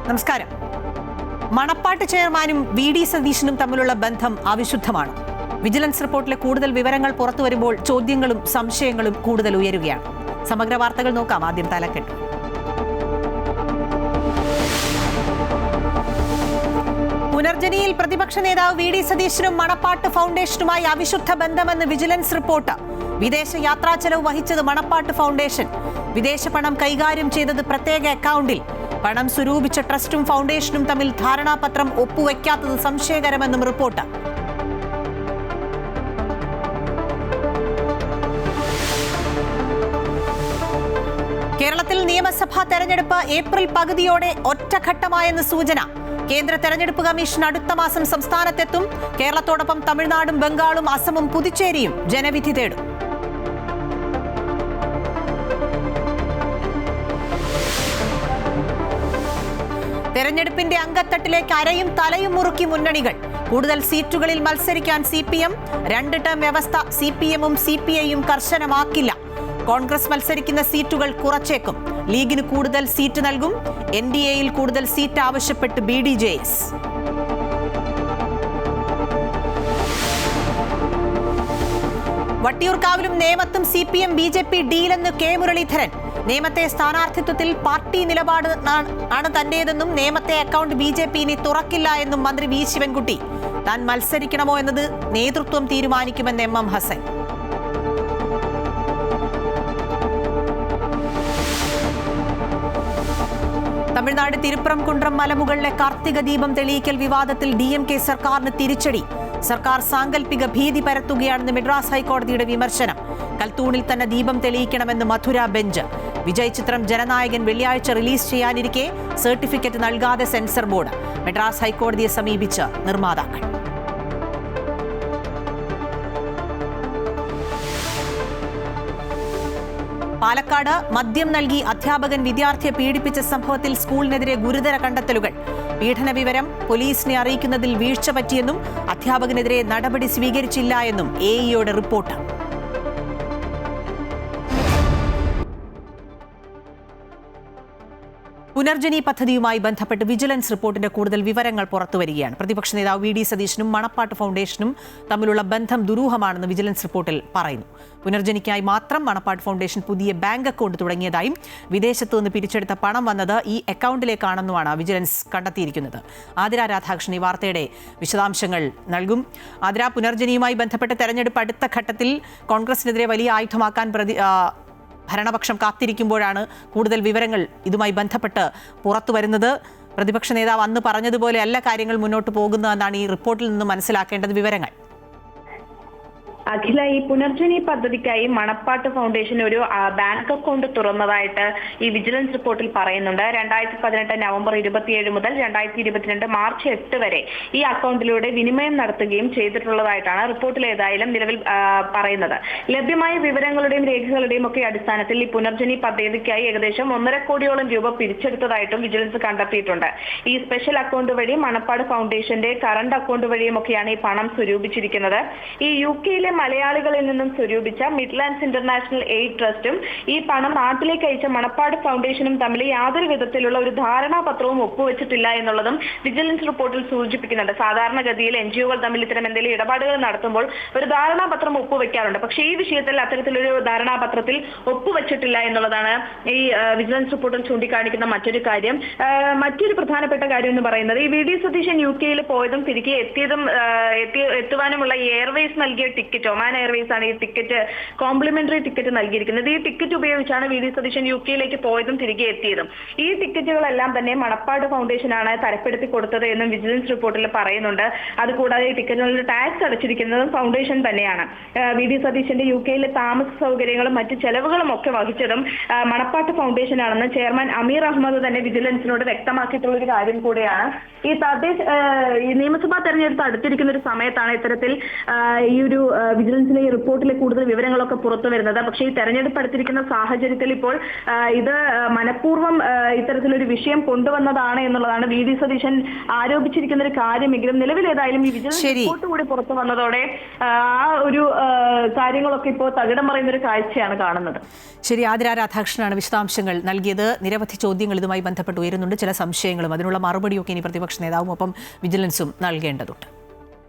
നമസ്കാരം. മണപ്പാട്ട് ചെയർമാനും വി.ഡി. സതീശനും തമ്മിലുള്ള ബന്ധം അവിശുദ്ധമാണ്. വിജിലൻസ് റിപ്പോർട്ടിലെ കൂടുതൽ വിവരങ്ങൾ പുറത്തുവരുമ്പോൾ ചോദ്യങ്ങളും സംശയങ്ങളും കൂടുതൽ ഉയരുകയാണ്. സമഗ്ര വാർത്തകൾ നോക്കാം. ആദ്യം തലക്കെട്ട്. പുനർജനിയിൽ പ്രതിപക്ഷ നേതാവ് വി.ഡി. സതീശനും മണപ്പാട്ട് ഫൗണ്ടേഷനുമായി അവിശുദ്ധ ബന്ധമെന്ന് വിജിലൻസ് റിപ്പോർട്ട്. വിദേശ യാത്രാ ചെലവ് വഹിച്ചത് മണപ്പാട്ട് ഫൗണ്ടേഷൻ. വിദേശ പണം കൈകാര്യം ചെയ്തത് പ്രത്യേക അക്കൗണ്ടിൽ. പണം സ്വരൂപിച്ച ട്രസ്റ്റും ഫൗണ്ടേഷനും തമ്മിൽ ധാരണാപത്രം ഒപ്പുവെക്കാത്തത് സംശയകരമെന്നും റിപ്പോർട്ട്. കേരളത്തിൽ നിയമസഭാ തെരഞ്ഞെടുപ്പ് ഏപ്രിൽ പകുതിയോടെ ഒറ്റഘട്ടമായെന്ന് സൂചന. കേന്ദ്ര തെരഞ്ഞെടുപ്പ് കമ്മീഷൻ അടുത്ത മാസം സംസ്ഥാനത്തെത്തും. കേരളത്തോടൊപ്പം തമിഴ്നാടും ബംഗാളും അസമും പുതുച്ചേരിയും ജനവിധി തേടും. തെരഞ്ഞെടുപ്പിന്റെ അങ്കത്തട്ടിലേക്ക് അരയും തലയും മുറുക്കി മുന്നണികൾ. കൂടുതൽ സീറ്റുകളിൽ മത്സരിക്കാൻ CPM. 2 ടേം വ്യവസ്ഥ CPM-ഉം CPI-യും കർശനമാക്കില്ല. കോൺഗ്രസ് മത്സരിക്കുന്ന സീറ്റുകൾ കുറച്ചേക്കും. ലീഗിന് കൂടുതൽ സീറ്റ് നൽകും. NDA-യിൽ കൂടുതൽ സീറ്റ് ആവശ്യപ്പെട്ട് BDJS. വട്ടിയൂർക്കാവിലും നേമത്തും CPM BJP ഡീലെന്ന് കെ മുരളീധരൻ. നേമത്തെ സ്ഥാനാർത്ഥിത്വത്തിൽ പാർട്ടി നിലപാട് ആണ് തന്റേതെന്നും നേമത്തെ അക്കൗണ്ട് BJP ഇനി തുറക്കില്ല എന്നും മന്ത്രി വി ശിവൻകുട്ടി. താൻ മത്സരിക്കണമോ എന്നത് നേതൃത്വം തീരുമാനിക്കുമെന്ന് MM ഹസൻ. തമിഴ്നാട് തിരുപ്പറംകുണ്ട്രം മലമുകളിലെ കാർത്തിക ദീപം തെളിയിക്കൽ വിവാദത്തിൽ DMK സർക്കാരിന് തിരിച്ചടി. സർക്കാർ സാങ്കല്പിക ഭീതി പരത്തുകയാണെന്ന് മദ്രാസ് ഹൈക്കോടതിയുടെ വിമർശനം. കൽത്തൂണിൽ തന്നെ ദീപം തെളിയിക്കണമെന്ന് മധുര ബെഞ്ച്. വിജയ് ചിത്രം ജനനായകൻ വെള്ളിയാഴ്ച റിലീസ് ചെയ്യാനിരിക്കെ സർട്ടിഫിക്കറ്റ് നൽകാതെ സെൻസർ ബോർഡ്. മദ്രാസ് ഹൈക്കോടതിയെ സമീപിച്ച് നിർമ്മാതാക്കൾ. പാലക്കാട് മദ്യം നൽകി അധ്യാപകൻ വിദ്യാർത്ഥിയെ പീഡിപ്പിച്ച സംഭവത്തിൽ സ്കൂളിനെതിരെ ഗുരുതര കണ്ടെത്തലുകൾ. പീഡന വിവരം പോലീസിനെ അറിയിക്കുന്നതിൽ വീഴ്ച പറ്റിയെന്നും അധ്യാപകനെതിരെ നടപടി സ്വീകരിച്ചില്ല എന്നും AEയോട് റിപ്പോർട്ട്. പുനർജനി പദ്ധതിയുമായി ബന്ധപ്പെട്ട് വിജിലൻസ് റിപ്പോർട്ടിന്റെ കൂടുതൽ വിവരങ്ങൾ പുറത്തുവരികയാണ്. പ്രതിപക്ഷ നേതാവ് വി.ഡി. സതീശനും മണപ്പാട്ട് ഫൗണ്ടേഷനും തമ്മിലുള്ള ബന്ധം ദുരൂഹമാണെന്ന് വിജിലൻസ് റിപ്പോർട്ടിൽ പറയുന്നു. പുനർജനിക്കായി മാത്രം മണപ്പാട്ട് ഫൗണ്ടേഷൻ പുതിയ ബാങ്ക് അക്കൗണ്ട് തുടങ്ങിയതായും വിദേശത്തു നിന്ന് പിരിച്ചെടുത്ത പണം വന്നത് ഈ അക്കൗണ്ടിലേക്കാണെന്നുമാണ് വിജിലൻസ് കണ്ടെത്തിയിരിക്കുന്നത്. ആതിര രാധാകൃഷ്ണൻ ഈ വാർത്തയുടെ വിശദാംശങ്ങൾ നൽകും. ആതിര, പുനർജനിയുമായി ബന്ധപ്പെട്ട തെരഞ്ഞെടുപ്പ് അടുത്ത ഘട്ടത്തിൽ കോൺഗ്രസിനെതിരെ വലിയ ആയുധമാക്കാൻ ഭരണപക്ഷം കാത്തിരിക്കുമ്പോഴാണ് കൂടുതൽ വിവരങ്ങൾ ഇതുമായി ബന്ധപ്പെട്ട് പുറത്തു വരുന്നത്. പ്രതിപക്ഷ നേതാവ് അന്ന് പറഞ്ഞതുപോലെ അല്ല കാര്യങ്ങൾ മുന്നോട്ട് പോകുന്നതെന്നാണ് ഈ റിപ്പോർട്ടിൽ നിന്ന് മനസ്സിലാക്കേണ്ടത്. വിവരങ്ങൾ. അഖില, ഈ പുനർജനി പദ്ധതിക്കായി മണപ്പാട്ട് ഫൗണ്ടേഷൻ ഒരു ബാങ്ക് അക്കൗണ്ട് തുറന്നതായിട്ട് ഈ വിജിലൻസ് റിപ്പോർട്ടിൽ പറയുന്നുണ്ട്. 2018 നവംബർ 27 മുതൽ 2022 മാർച്ച് 8 വരെ ഈ അക്കൗണ്ടിലൂടെ വിനിമയം നടത്തുകയും ചെയ്തിട്ടുള്ളതായിട്ടാണ് റിപ്പോർട്ടിൽ ഏതായാലും നിലവിൽ പറയുന്നത്. ലഭ്യമായ വിവരങ്ങളുടെയും രേഖകളുടെയും ഒക്കെ അടിസ്ഥാനത്തിൽ ഈ പുനർജനി പദ്ധതിക്കായി ഏകദേശം 1.5 കോടിയോളം രൂപ പിരിച്ചെടുത്തതായിട്ടും വിജിലൻസ് കണ്ടെത്തിയിട്ടുണ്ട്. ഈ സ്പെഷ്യൽ അക്കൗണ്ട് വഴി മണപ്പാട് ഫൗണ്ടേഷന്റെ കറണ്ട് അക്കൗണ്ട് വഴിയും ഒക്കെയാണ് ഈ പണം സ്വരൂപിച്ചിരിക്കുന്നത്. ഈ UK-യിലെ മലയാളികളിൽ നിന്നും സ്വരൂപിച്ച മിഡ്ലാൻഡ്സ് ഇന്റർനാഷണൽ എയ്ഡ് ട്രസ്റ്റും ഈ പണം നാട്ടിലേക്ക് അയച്ച മണപ്പാട് ഫൗണ്ടേഷനും തമ്മിൽ യാതൊരു വിധത്തിലുള്ള ഒരു ധാരണാപത്രവും ഒപ്പുവെച്ചിട്ടില്ല എന്നുള്ളതും വിജിലൻസ് റിപ്പോർട്ടിൽ സൂചിപ്പിക്കുന്നുണ്ട്. സാധാരണഗതിയിൽ NGO-കൾ തമ്മിൽ ഇത്തരം എന്തെങ്കിലും ഇടപാടുകൾ നടത്തുമ്പോൾ ഒരു ധാരണാപത്രം ഒപ്പുവെക്കാറുണ്ട്. പക്ഷേ ഈ വിഷയത്തിൽ അത്തരത്തിലൊരു ധാരണാപത്രത്തിൽ ഒപ്പുവെച്ചിട്ടില്ല എന്നുള്ളതാണ് ഈ വിജിലൻസ് റിപ്പോർട്ടിൽ ചൂണ്ടിക്കാണിക്കുന്ന മറ്റൊരു കാര്യം. മറ്റൊരു പ്രധാനപ്പെട്ട കാര്യം എന്ന് പറയുന്നത് ഈ വി.ഡി. സതീശൻ UK-യിൽ പോയതും തിരികെ എത്തുവാനുമുള്ള എയർവേസ് നൽകിയ ടിക്കറ്റ്, ഒമാൻ എയർവേസ് ആണ് ഈ ടിക്കറ്റ് കോംപ്ലിമെന്ററി ടിക്കറ്റ് നൽകിയിരിക്കുന്നത്. ഈ ടിക്കറ്റ് ഉപയോഗിച്ചാണ് വി.ഡി. സതീശൻ UK-യിലേക്ക് പോയതും തിരികെ എത്തിയതും. ഈ ടിക്കറ്റുകളെല്ലാം തന്നെ മണപ്പാട് ഫൗണ്ടേഷനാണ് തരപ്പെടുത്തി കൊടുത്തത് എന്നും വിജിലൻസ് റിപ്പോർട്ടിൽ പറയുന്നുണ്ട്. അതുകൂടാതെ ഈ ടിക്കറ്റുകളിൽ ടാക്സ് അടച്ചിരിക്കുന്നതും ഫൗണ്ടേഷൻ തന്നെയാണ്. വി.ഡി. സതീശന്റെ UK-യിലെ താമസ സൗകര്യങ്ങളും മറ്റ് ചെലവുകളും ഒക്കെ വഹിച്ചതും മണപ്പാട്ട് ഫൗണ്ടേഷനാണെന്ന് ചെയർമാൻ അമീർ അഹമ്മദ് തന്നെ വിജിലൻസിനോട് വ്യക്തമാക്കിയിട്ടുള്ള ഒരു കാര്യം കൂടെയാണ്. ഈ നിയമസഭാ തെരഞ്ഞെടുപ്പ് അടുത്തിരിക്കുന്ന ഒരു സമയത്താണ് ഇത്തരത്തിൽ ഈ ഒരു വിജിലൻസിലെ ഈ റിപ്പോർട്ടിലെ കൂടുതൽ വിവരങ്ങളൊക്കെ പുറത്തു വരുന്നത്. പക്ഷേ ഈ തെരഞ്ഞെടുപ്പ് അടുത്തിരിക്കുന്ന സാഹചര്യത്തിൽ ഇപ്പോൾ ഇത് മനഃപൂർവ്വം ഇത്തരത്തിലൊരു വിഷയം കൊണ്ടുവന്നതാണ് എന്നുള്ളതാണ് വി ഡി സതീശൻ ആരോപിച്ചിരിക്കുന്ന ഒരു കാര്യമെങ്കിലും നിലവിൽ ഏതായാലും ഈ വിജിലൻസ് റിപ്പോർട്ട് കൂടി പുറത്തു വന്നതോടെ ആ ഒരു കാര്യങ്ങളൊക്കെ ഇപ്പോൾ തകിടം മറിയുന്ന ഒരു കാഴ്ചയാണ് കാണുന്നത്. ശരി, ആതിര രാധാകൃഷ്ണനാണ് വിശദാംശങ്ങൾ നൽകിയത്. നിരവധി ചോദ്യങ്ങൾ ഇതുമായി ബന്ധപ്പെട്ട് ഉയരുന്നുണ്ട്, ചില സംശയങ്ങളും അതിനുള്ള മറുപടിയൊക്കെ ഇനി പ്രതിപക്ഷ നേതാവും ഒപ്പം വിജിലൻസും നൽകേണ്ടതുണ്ട്.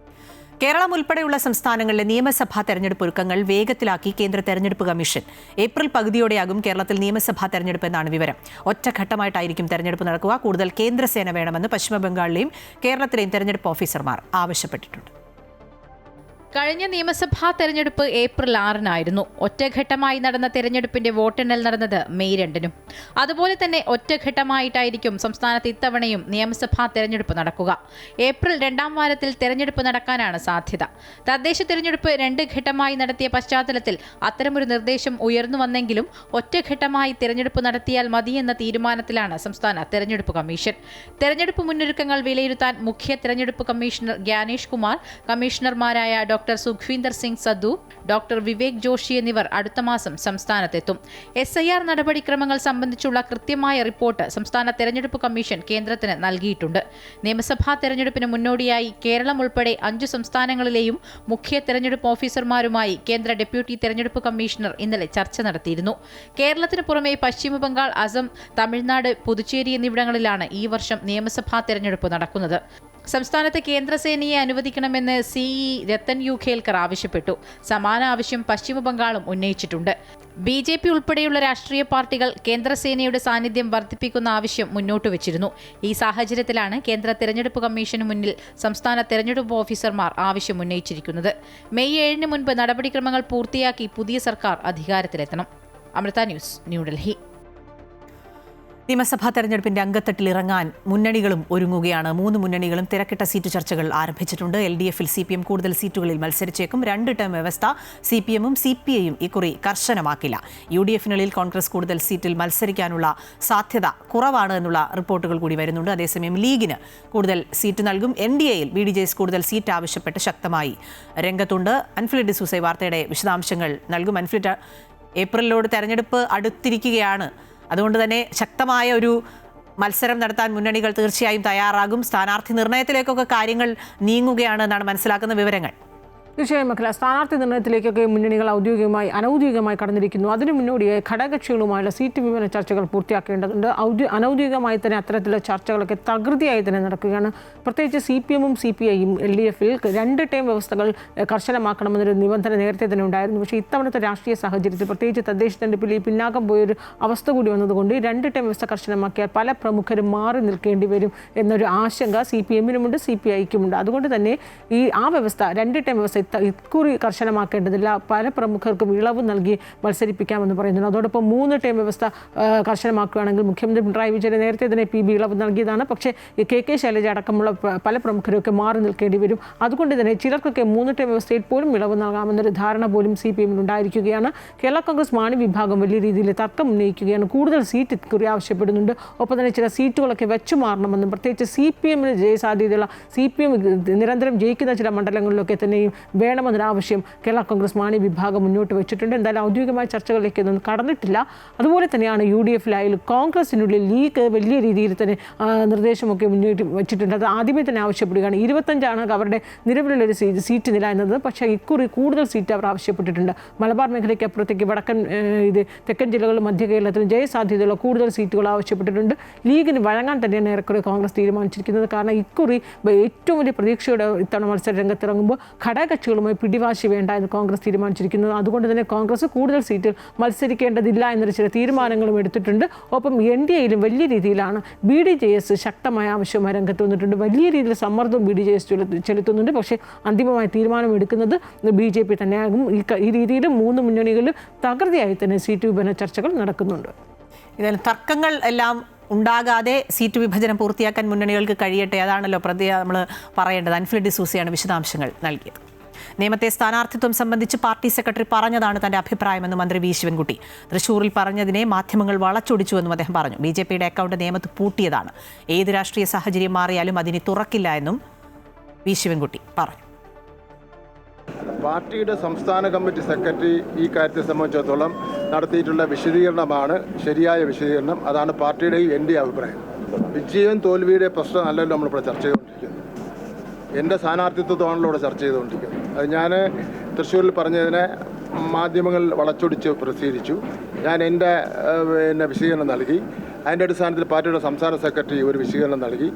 കേരളം ഉൾപ്പെടെയുള്ള സംസ്ഥാനങ്ങളിലെ നിയമസഭാ തെരഞ്ഞെടുപ്പ് ഒരുക്കങ്ങൾ വേഗത്തിലാക്കി കേന്ദ്ര തെരഞ്ഞെടുപ്പ് കമ്മീഷൻ. ഏപ്രിൽ പകുതിയോടെയാകും കേരളത്തിൽ നിയമസഭാ തെരഞ്ഞെടുപ്പ് എന്നാണ് വിവരം. ഒറ്റഘട്ടമായിട്ടായിരിക്കും തെരഞ്ഞെടുപ്പ് നടക്കുക. കൂടുതൽ കേന്ദ്രസേന വേണമെന്ന് പശ്ചിമബംഗാളിലെയും കേരളത്തിലെയും തെരഞ്ഞെടുപ്പ് ഓഫീസർമാർ ആവശ്യപ്പെട്ടിട്ടുണ്ട്. കഴിഞ്ഞ നിയമസഭാ തെരഞ്ഞെടുപ്പ് ഏപ്രിൽ 6-നായിരുന്നു. ഒറ്റഘട്ടമായി നടന്ന തെരഞ്ഞെടുപ്പിന്റെ വോട്ടെണ്ണൽ നടന്നത് മെയ് 2-നും. അതുപോലെ തന്നെ ഒറ്റഘട്ടമായിട്ടായിരിക്കും സംസ്ഥാനത്ത് ഇത്തവണയും നിയമസഭാ തെരഞ്ഞെടുപ്പ് നടക്കുക. ഏപ്രിൽ 2-ാം വാരത്തിൽ തെരഞ്ഞെടുപ്പ് നടക്കാനാണ് സാധ്യത. തദ്ദേശ തെരഞ്ഞെടുപ്പ് 2 ഘട്ടമായി നടത്തിയ പശ്ചാത്തലത്തിൽ അത്തരമൊരു നിർദ്ദേശം ഉയർന്നു വന്നെങ്കിലും ഒറ്റഘട്ടമായി തെരഞ്ഞെടുപ്പ് നടത്തിയാൽ മതിയെന്ന തീരുമാനത്തിലാണ് സംസ്ഥാന തെരഞ്ഞെടുപ്പ് കമ്മീഷൻ. തെരഞ്ഞെടുപ്പ് മുന്നൊരുക്കങ്ങൾ വിലയിരുത്താൻ മുഖ്യ തെരഞ്ഞെടുപ്പ് കമ്മീഷണർ ഗ്യാനേഷ് കുമാർ, കമ്മീഷണർമാരായ ഡോക്ടർ സുഖ്വീന്ദർ സിംഗ് സദ്ദു, ഡോക്ടർ വിവേക് ജോഷി എന്നിവർ അടുത്ത മാസം സംസ്ഥാനത്തെത്തും. SIR നടപടിക്രമങ്ങൾ സംബന്ധിച്ചുള്ള കൃത്യമായ റിപ്പോർട്ട് സംസ്ഥാന തെരഞ്ഞെടുപ്പ് കമ്മീഷൻ കേന്ദ്രത്തിന് നൽകിയിട്ടുണ്ട്. നിയമസഭാ തെരഞ്ഞെടുപ്പിന് മുന്നോടിയായി കേരളം ഉൾപ്പെടെ 5 സംസ്ഥാനങ്ങളിലെയും മുഖ്യ തെരഞ്ഞെടുപ്പ് ഓഫീസർമാരുമായി കേന്ദ്ര ഡെപ്യൂട്ടി തെരഞ്ഞെടുപ്പ് കമ്മീഷണർ ഇന്നലെ ചർച്ച നടത്തിയിരുന്നു. കേരളത്തിന് പുറമെ പശ്ചിമബംഗാൾ, അസം, തമിഴ്നാട്, പുതുച്ചേരി എന്നിവിടങ്ങളിലാണ് ഈ വർഷം നിയമസഭാ തെരഞ്ഞെടുപ്പ് നടക്കുന്നത്. സംസ്ഥാനത്ത് കേന്ദ്രസേനയെ അനുവദിക്കണമെന്ന് CE രത്തൻ യു ഖേൽക്കർ ആവശ്യപ്പെട്ടു. സമാന ആവശ്യം പശ്ചിമബംഗാളും ഉന്നയിച്ചിട്ടുണ്ട്. BJP ഉൾപ്പെടെയുള്ള രാഷ്ട്രീയ പാർട്ടികൾ കേന്ദ്രസേനയുടെ സാന്നിധ്യം വർദ്ധിപ്പിക്കുന്ന ആവശ്യം മുന്നോട്ട് വെച്ചിരുന്നു. ഈ സാഹചര്യത്തിലാണ് കേന്ദ്ര തെരഞ്ഞെടുപ്പ് കമ്മീഷന് മുന്നിൽ സംസ്ഥാന തെരഞ്ഞെടുപ്പ് ഓഫീസർമാർ ആവശ്യം ഉന്നയിച്ചിരിക്കുന്നത്. മെയ് 7-ന് മുൻപ് നടപടിക്രമങ്ങൾ പൂർത്തിയാക്കി പുതിയ സർക്കാർ അധികാരത്തിലെത്തണം. അമൃത ന്യൂസ്, ന്യൂഡൽഹി. നിയമസഭാ തെരഞ്ഞെടുപ്പിന്റെ അങ്കത്തട്ടിൽ ഇറങ്ങാൻ മുന്നണികളും ഒരുങ്ങുകയാണ്. 3 മുന്നണികളും തിരക്കിട്ട സീറ്റ് ചർച്ചകൾ ആരംഭിച്ചിട്ടുണ്ട്. LDFൽ CPM കൂടുതൽ സീറ്റുകളിൽ മത്സരിച്ചേക്കും. 2 ടേം വ്യവസ്ഥ CPMഉം CPIയും ഇക്കുറി കർശനമാക്കില്ല. UDFനുള്ളിൽ കോൺഗ്രസ് കൂടുതൽ സീറ്റിൽ മത്സരിക്കാനുള്ള സാധ്യത കുറവാണ് എന്നുള്ള റിപ്പോർട്ടുകൾ കൂടി വരുന്നുണ്ട്. അതേസമയം ലീഗിന് കൂടുതൽ സീറ്റ് നൽകും. NDAയിൽ BDJS കൂടുതൽ സീറ്റ് ആവശ്യപ്പെട്ട് ശക്തമായി രംഗത്തുണ്ട്. അൻഫ്ലിഡ് ഡിസൂസ വാർത്തയുടെ വിശദാംശങ്ങൾ നൽകും. അൻഫ്ലിഡ്, ഏപ്രിലോട് തെരഞ്ഞെടുപ്പ് അടുത്തിരിക്കുകയാണ്. അതുകൊണ്ട് തന്നെ ശക്തമായ ഒരു മത്സരം നടത്താൻ മുന്നണികൾ തീർച്ചയായും തയ്യാറാകും. സ്ഥാനാർത്ഥി നിർണയത്തിലേക്കൊക്കെ കാര്യങ്ങൾ നീങ്ങുകയാണ് എന്നാണ് മനസ്സിലാക്കുന്ന വിവരങ്ങൾ. തീർച്ചയായും മക്കളെ, സ്ഥാനാർത്ഥി നിർണ്ണയത്തിലേക്കൊക്കെ മുന്നണികൾ ഔദ്യോഗികമായി അനൗദ്യോഗികമായി കടന്നിരിക്കുന്നു. അതിനു മുന്നോടിയായി ഘടകകക്ഷികളുമായുള്ള സീറ്റ് വിഭജന ചർച്ചകൾ പൂർത്തിയാക്കേണ്ടതുണ്ട്. അനൗദ്യോഗികമായി തന്നെ അത്തരത്തിലുള്ള ചർച്ചകളൊക്കെ തകൃതിയായി തന്നെ നടക്കുകയാണ്. പ്രത്യേകിച്ച് CPMഉം CPIയും LDFൽ 2 ടേം വ്യവസ്ഥകൾ കർശനമാക്കണമെന്നൊരു നിബന്ധന നേരത്തെ തന്നെ ഉണ്ടായിരുന്നു. പക്ഷേ ഇത്തവണത്തെ രാഷ്ട്രീയ സാഹചര്യത്തിൽ പ്രത്യേകിച്ച് തദ്ദേശ തെരഞ്ഞെടുപ്പിൽ ഈ പിന്നാക്കം പോയൊരു അവസ്ഥ കൂടി വന്നതുകൊണ്ട് 2 ടേം വ്യവസ്ഥ കർശനമാക്കിയാൽ പല പ്രമുഖരും മാറി നിൽക്കേണ്ടി വരും എന്നൊരു ആശങ്ക CPMനുമുണ്ട്, CPIക്കുമുണ്ട്. അതുകൊണ്ട് തന്നെ ആ വ്യവസ്ഥ 2 ടേം വ്യവസ്ഥ ഇക്കുറി കർശനമാക്കേണ്ടതില്ല. പല പ്രമുഖർക്കും ഇളവ് നൽകി മത്സരിപ്പിക്കാമെന്ന് പറയുന്നുണ്ട്. അതോടൊപ്പം 3 ടേം വ്യവസ്ഥ കർശനമാക്കുകയാണെങ്കിൽ മുഖ്യമന്ത്രി പിണറായി വിജയൻ നേരത്തെ തന്നെ PB ഇളവ് നൽകിയതാണ്. പക്ഷേ KK ശൈലജ അടക്കമുള്ള പല പ്രമുഖരൊക്കെ മാറി നിൽക്കേണ്ടി വരും. അതുകൊണ്ട് തന്നെ ചിലർക്കൊക്കെ 3 ടേം വ്യവസ്ഥയിൽ പോലും ഇളവ് നൽകാമെന്നൊരു ധാരണ പോലും CPMൽ ഉണ്ടായിരിക്കുകയാണ്. കേരള കോൺഗ്രസ് മാണി വിഭാഗം വലിയ രീതിയിൽ തർക്കം ഉന്നയിക്കുകയാണ്. കൂടുതൽ സീറ്റ് ഇക്കുറി ആവശ്യപ്പെടുന്നുണ്ട്. ഒപ്പം തന്നെ ചില സീറ്റുകളൊക്കെ വെച്ചു മാറണമെന്നും പ്രത്യേകിച്ച് CPMന് ജയസാധ്യതയുള്ള CPM നിരന്തരം ജയിക്കുന്ന ചില മണ്ഡലങ്ങളിലൊക്കെ തന്നെയും വേണമെന്നൊരാവശ്യം കേരള കോൺഗ്രസ് മാണി വിഭാഗം മുന്നോട്ട് വെച്ചിട്ടുണ്ട്. എന്തായാലും ഔദ്യോഗികമായ ചർച്ചകളിലേക്കൊന്നും കടന്നിട്ടില്ല. അതുപോലെ തന്നെയാണ് UDFലായാലും കോൺഗ്രസിനുള്ളിൽ ലീഗ് വലിയ രീതിയിൽ തന്നെ നിർദ്ദേശമൊക്കെ മുന്നോട്ട് വെച്ചിട്ടുണ്ട്. അത് ആദ്യമേ തന്നെ ആവശ്യപ്പെടുകയാണ്. 25 അവരുടെ നിലവിലുള്ളൊരു സീറ്റ് നില എന്നത്. പക്ഷേ ഇക്കുറി കൂടുതൽ സീറ്റ് അവർ ആവശ്യപ്പെട്ടിട്ടുണ്ട്. മലബാർ മേഖലയ്ക്ക് അപ്പുറത്തേക്ക് വടക്കൻ തെക്കൻ ജില്ലകളിലും മധ്യ കേരളത്തിലും ജയസാധ്യതയുള്ള കൂടുതൽ സീറ്റുകൾ ആവശ്യപ്പെട്ടിട്ടുണ്ട്. ലീഗിന് വഴങ്ങാൻ തന്നെയാണ് ഏറെക്കുറെ കോൺഗ്രസ് തീരുമാനിച്ചിരിക്കുന്നത്. കാരണം ഇക്കുറി ഏറ്റവും വലിയ പ്രതീക്ഷയോടെ ഇത്തവണ മത്സര രംഗത്തിറങ്ങുമ്പോൾ ഘടകകക്ഷികളുമായി പിടിവാശി വേണ്ട എന്ന് കോൺഗ്രസ് തീരുമാനിച്ചിരിക്കുന്നു. അതുകൊണ്ട് തന്നെ കോൺഗ്രസ് കൂടുതൽ സീറ്റിൽ മത്സരിക്കേണ്ടതില്ല എന്നൊരു ചില തീരുമാനങ്ങളും എടുത്തിട്ടുണ്ട്. ഒപ്പം NDAയിലും വലിയ രീതിയിലാണ് BDJS ശക്തമായ ആവശ്യമായി രംഗത്ത് വന്നിട്ടുണ്ട്. വലിയ രീതിയിൽ സമ്മർദ്ദവും BDJS ചെലുത്തുന്നുണ്ട്. പക്ഷേ അന്തിമമായ തീരുമാനം എടുക്കുന്നത് BJP തന്നെയാകും. ഈ രീതിയിൽ 3 മുന്നണികളിലും തകൃതിയായി തന്നെ സീറ്റ് വിഭജന ചർച്ചകൾ നടക്കുന്നുണ്ട്. ഇതിൽ തർക്കങ്ങൾ എല്ലാം ഉണ്ടാകാതെ സീറ്റ് വിഭജനം പൂർത്തിയാക്കാൻ മുന്നണികൾക്ക് കഴിയട്ടെ, അതാണല്ലോ നമ്മൾ പറയേണ്ടത്. അൻഫ്ലിഡ് ഡിസൂസയാണ് വിശദാംശങ്ങൾ നൽകിയത്. നിയമത്തെ സ്ഥാനാർത്ഥിത്വം സംബന്ധിച്ച് പാർട്ടി സെക്രട്ടറി പറഞ്ഞതാണ് തന്റെ അഭിപ്രായമെന്ന് മന്ത്രി വി ശിവൻകുട്ടി. തൃശൂരിൽ പറഞ്ഞതിനെ മാധ്യമങ്ങൾ വളച്ചൊടിച്ചുവെന്നും അദ്ദേഹം പറഞ്ഞു. BJPയുടെ അക്കൗണ്ട് നിയമത്ത് പൂട്ടിയതാണ്. ഏത് രാഷ്ട്രീയ സാഹചര്യം മാറിയാലും അതിനെ തുറക്കില്ല എന്നും വി ശിവൻകുട്ടി പറഞ്ഞു. പാർട്ടിയുടെ സംസ്ഥാന കമ്മിറ്റി സെക്രട്ടറി ഈ കാര്യത്തെ സംബന്ധിച്ചിടത്തോളം നടത്തിയിട്ടുള്ള വിശദീകരണമാണ് ശരിയായ വിശദീകരണം. അതാണ് പാർട്ടിയുടെയും എൻ്റെ അഭിപ്രായം. വിജയം തോൽവിയുടെ പ്രശ്നമല്ലല്ലോ നമ്മളിവിടെ ചർച്ച ചെയ്തുകൊണ്ടിരിക്കുന്നത്. എൻ്റെ സ്ഥാനാർത്ഥിത്വമാണല്ലോ ഇവിടെ ചർച്ച ചെയ്തുകൊണ്ടിരിക്കുന്നത്. അത് ഞാൻ തൃശ്ശൂരിൽ പറഞ്ഞതിനെ മാധ്യമങ്ങൾ വളച്ചൊടിച്ച് പ്രസിദ്ധീകരിച്ചു. ഞാൻ എൻ്റെ വിശദീകരണം നൽകി. അതിൻ്റെ അടിസ്ഥാനത്തിൽ പാർട്ടിയുടെ സംസ്ഥാന സെക്രട്ടറി ഒരു വിശദീകരണം നൽകി.